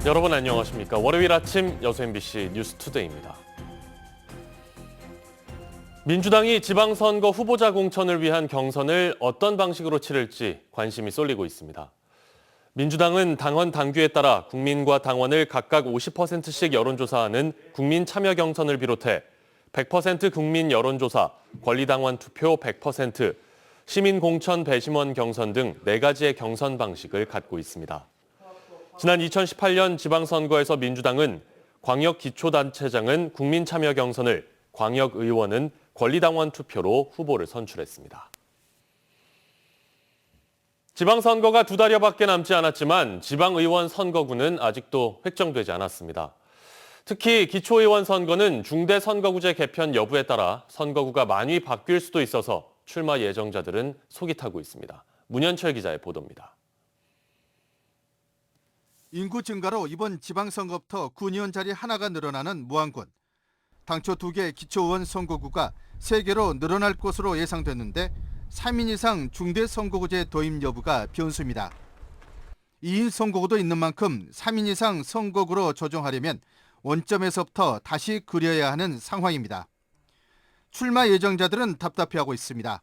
여러분 안녕하십니까. 월요일 아침 여수 MBC 뉴스투데이입니다. 민주당이 지방선거 후보자 공천을 위한 경선을 어떤 방식으로 치를지 관심이 쏠리고 있습니다. 민주당은 당원 당규에 따라 국민과 당원을 각각 50%씩 여론조사하는 국민 참여 경선을 비롯해 100% 국민 여론조사, 권리당원 투표 100%, 시민 공천 배심원 경선 등 4가지의 경선 방식을 갖고 있습니다. 지난 2018년 지방선거에서 민주당은 광역기초단체장은 국민참여 경선을, 광역의원은 권리당원 투표로 후보를 선출했습니다. 지방선거가 2달여밖에 남지 않았지만 지방의원 선거구는 아직도 획정되지 않았습니다. 특히 기초의원 선거는 중대선거구제 개편 여부에 따라 선거구가 많이 바뀔 수도 있어서 출마 예정자들은 속이 타고 있습니다. 문현철 기자의 보도입니다. 인구 증가로 이번 지방선거부터 군의원 자리 하나가 늘어나는 무안군. 당초 2개 기초의원 선거구가 3개로 늘어날 것으로 예상됐는데 3인 이상 중대선거구제 도입 여부가 변수입니다. 2인 선거구도 있는 만큼 3인 이상 선거구로 조정하려면 원점에서부터 다시 그려야 하는 상황입니다. 출마 예정자들은 답답해하고 있습니다.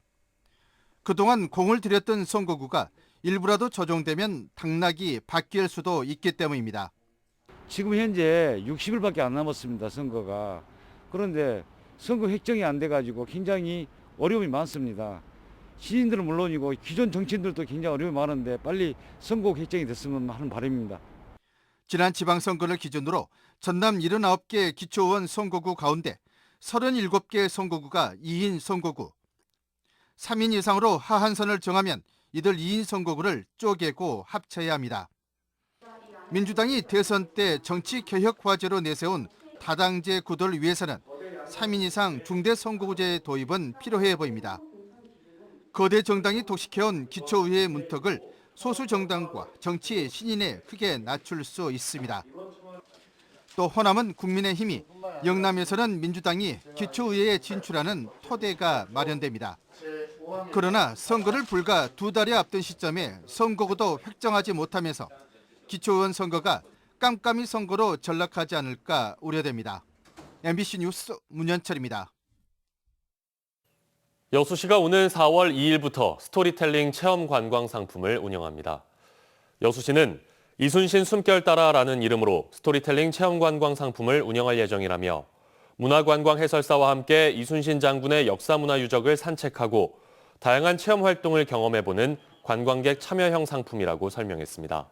그동안 공을 들였던 선거구가 일부라도 조정되면 당락이 바뀔 수도 있기 때문입니다. 지금 현재 60일밖에 안 남았습니다. 선거가. 그런데 선거 획정이 안 돼가지고 굉장히 어려움이 많습니다. 시민들은 물론이고 기존 정치인들도 굉장히 어려움이 많은데 빨리 선거 획정이 됐으면 하는 바람입니다. 지난 지방선거를 기준으로 전남 79개 기초의원 선거구 가운데 37개 선거구가 2인 선거구. 3인 이상으로 하한선을 정하면 이들 2인 선거구를 쪼개고 합쳐야 합니다. 민주당이 대선 때 정치개혁 과제로 내세운 다당제 구도를 위해서는 3인 이상 중대선거구제 도입은 필요해 보입니다. 거대 정당이 독식해온 기초의회 문턱을 소수 정당과 정치 신인에 크게 낮출 수 있습니다. 또 호남은 국민의힘이, 영남에서는 민주당이 기초의회에 진출하는 토대가 마련됩니다. 그러나 선거를 불과 2달여 앞둔 시점에 선거구도 획정하지 못하면서 기초의원 선거가 깜깜이 선거로 전락하지 않을까 우려됩니다. MBC 뉴스 문현철입니다. 여수시가 오는 4월 2일부터 스토리텔링 체험 관광 상품을 운영합니다. 여수시는 이순신 숨결 따라라는 이름으로 스토리텔링 체험 관광 상품을 운영할 예정이라며 문화관광 해설사와 함께 이순신 장군의 역사문화 유적을 산책하고 다양한 체험 활동을 경험해보는 관광객 참여형 상품이라고 설명했습니다.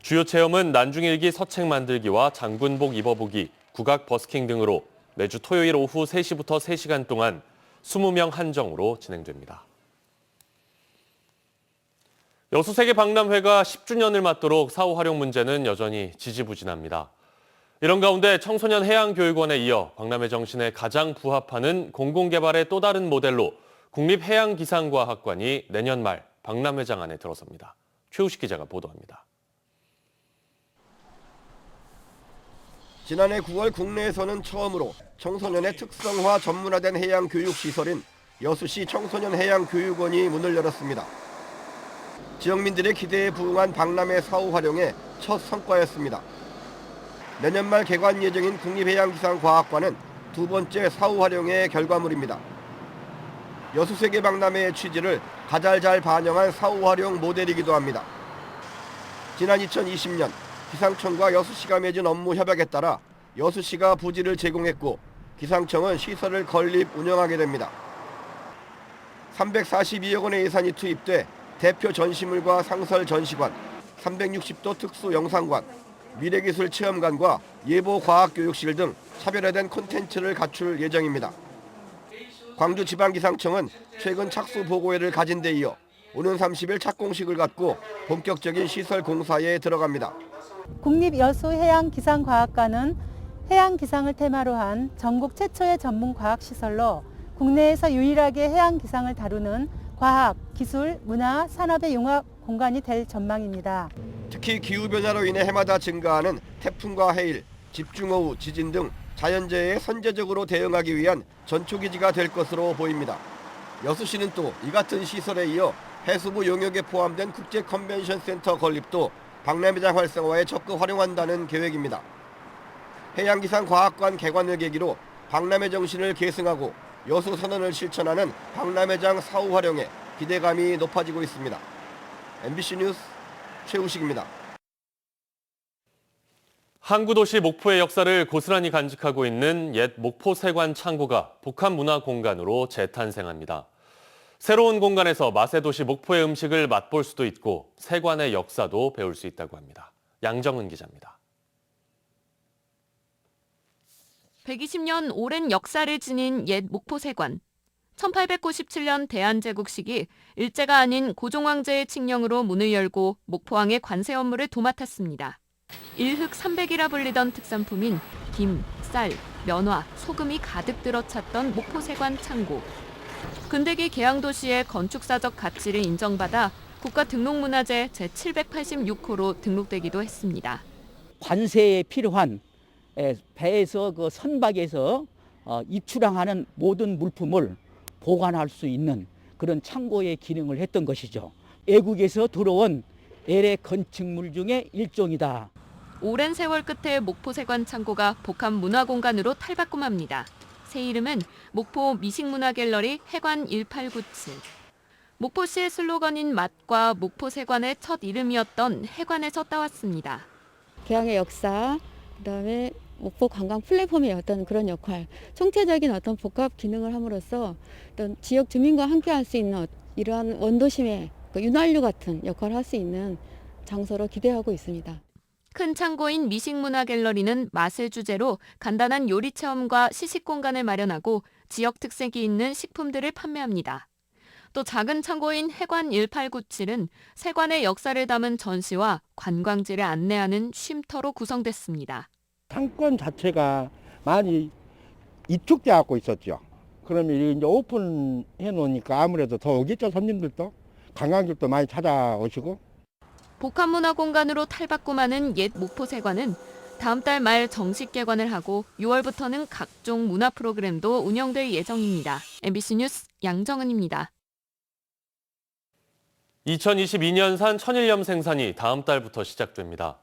주요 체험은 난중일기 서책 만들기와 장군복 입어보기, 국악 버스킹 등으로 매주 토요일 오후 3시부터 3시간 동안 20명 한정으로 진행됩니다. 여수세계박람회가 10주년을 맞도록 사후 활용 문제는 여전히 지지부진합니다. 이런 가운데 청소년 해양교육원에 이어 박람회 정신에 가장 부합하는 공공개발의 또 다른 모델로 국립해양기상과학관이 내년 말 박람회장 안에 들어섭니다. 최우식 기자가 보도합니다. 지난해 9월 국내에서는 처음으로 청소년의 특성화 전문화된 해양교육시설인 여수시 청소년 해양교육원이 문을 열었습니다. 지역민들의 기대에 부응한 박람회 사후 활용의 첫 성과였습니다. 내년 말 개관 예정인 국립해양기상과학관은 2번째 사후 활용의 결과물입니다. 여수세계박람회의 취지를 가장 잘 반영한 사후 활용 모델이기도 합니다. 지난 2020년 기상청과 여수시가 맺은 업무 협약에 따라 여수시가 부지를 제공했고 기상청은 시설을 건립 운영하게 됩니다. 342억 원의 예산이 투입돼 대표 전시물과 상설 전시관, 360도 특수 영상관, 미래기술 체험관과 예보과학교육실 등 차별화된 콘텐츠를 갖출 예정입니다. 광주지방기상청은 최근 착수 보고회를 가진 데 이어 오는 30일 착공식을 갖고 본격적인 시설 공사에 들어갑니다. 국립여수해양기상과학관은 해양기상을 테마로 한 전국 최초의 전문 과학시설로 국내에서 유일하게 해양기상을 다루는 과학, 기술, 문화, 산업의 융합 공간이 될 전망입니다. 특히 기후변화로 인해 해마다 증가하는 태풍과 해일, 집중호우, 지진 등 자연재해에 선제적으로 대응하기 위한 전초기지가 될 것으로 보입니다. 여수시는 또 이 같은 시설에 이어 해수부 용역에 포함된 국제 컨벤션 센터 건립도 박람회장 활성화에 적극 활용한다는 계획입니다. 해양기상과학관 개관을 계기로 박람회 정신을 계승하고 여수 선언을 실천하는 박람회장 사후 활용에 기대감이 높아지고 있습니다. MBC 뉴스 최우식입니다. 항구 도시 목포의 역사를 고스란히 간직하고 있는 옛 목포 세관 창고가 복합문화공간으로 재탄생합니다. 새로운 공간에서 맛의 도시 목포의 음식을 맛볼 수도 있고 세관의 역사도 배울 수 있다고 합니다. 양정은 기자입니다. 120년 오랜 역사를 지닌 옛 목포세관. 1897년 대한제국 시기 일제가 아닌 고종황제의 칙령으로 문을 열고 목포왕의 관세 업무를 도맡았습니다. 일흑 300이라 불리던 특산품인 김, 쌀, 면화, 소금이 가득 들어찼던 목포세관 창고. 근대기 개항도시의 건축사적 가치를 인정받아 국가등록문화재 제786호로 등록되기도 했습니다. 관세에 필요한 배에서 그 선박에서 입출항하는 모든 물품을 보관할 수 있는 그런 창고의 기능을 했던 것이죠. 외국에서 들어온 LA 건축물 중에 일종이다. 오랜 세월 끝에 목포세관 창고가 복합문화공간으로 탈바꿈합니다. 새 이름은 목포 미식문화갤러리 해관 1897. 목포시의 슬로건인 맛과 목포세관의 첫 이름이었던 해관에서 따왔습니다. 개항의 역사, 그다음에 목포 관광 플랫폼의 어떤 그런 역할, 총체적인 어떤 복합 기능을 함으로써 어떤 지역 주민과 함께할 수 있는 이러한 원도심의 윤활유 같은 역할을 할 수 있는 장소로 기대하고 있습니다. 큰 창고인 미식문화갤러리는 맛을 주제로 간단한 요리 체험과 시식 공간을 마련하고 지역 특색이 있는 식품들을 판매합니다. 또 작은 창고인 해관 1897은 세관의 역사를 담은 전시와 관광지를 안내하는 쉼터로 구성됐습니다. 상권 자체가 많이 이축돼 갖고 있었죠. 그러면 이제 오픈해 놓으니까 아무래도 더 오겠죠. 손님들도 관광객도 많이 찾아오시고. 복합문화공간으로 탈바꿈하는 옛 목포세관은 다음 달 말 정식 개관을 하고 6월부터는 각종 문화 프로그램도 운영될 예정입니다. MBC 뉴스 양정은입니다. 2022년산 천일염 생산이 다음 달부터 시작됩니다.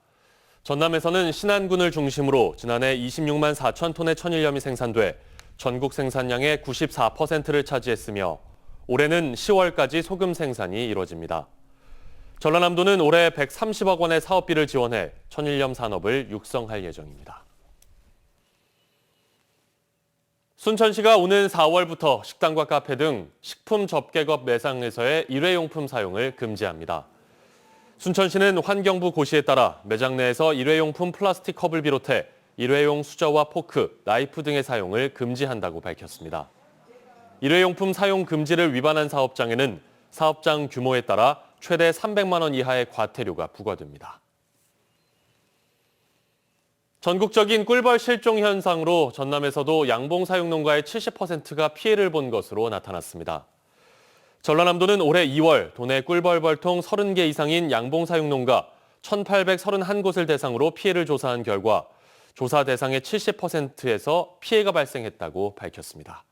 전남에서는 신안군을 중심으로 지난해 26만 4천 톤의 천일염이 생산돼 전국 생산량의 94%를 차지했으며 올해는 10월까지 소금 생산이 이뤄집니다. 전라남도는 올해 130억 원의 사업비를 지원해 천일염 산업을 육성할 예정입니다. 순천시가 오는 4월부터 식당과 카페 등 식품 접객업 매장에서의 일회용품 사용을 금지합니다. 순천시는 환경부 고시에 따라 매장 내에서 일회용품 플라스틱 컵을 비롯해 일회용 수저와 포크, 나이프 등의 사용을 금지한다고 밝혔습니다. 일회용품 사용 금지를 위반한 사업장에는 사업장 규모에 따라 최대 300만 원 이하의 과태료가 부과됩니다. 전국적인 꿀벌 실종 현상으로 전남에서도 양봉 사육 농가의 70%가 피해를 본 것으로 나타났습니다. 전라남도는 올해 2월 도내 꿀벌 벌통 30개 이상인 양봉 사육 농가 1,831곳을 대상으로 피해를 조사한 결과 조사 대상의 70%에서 피해가 발생했다고 밝혔습니다.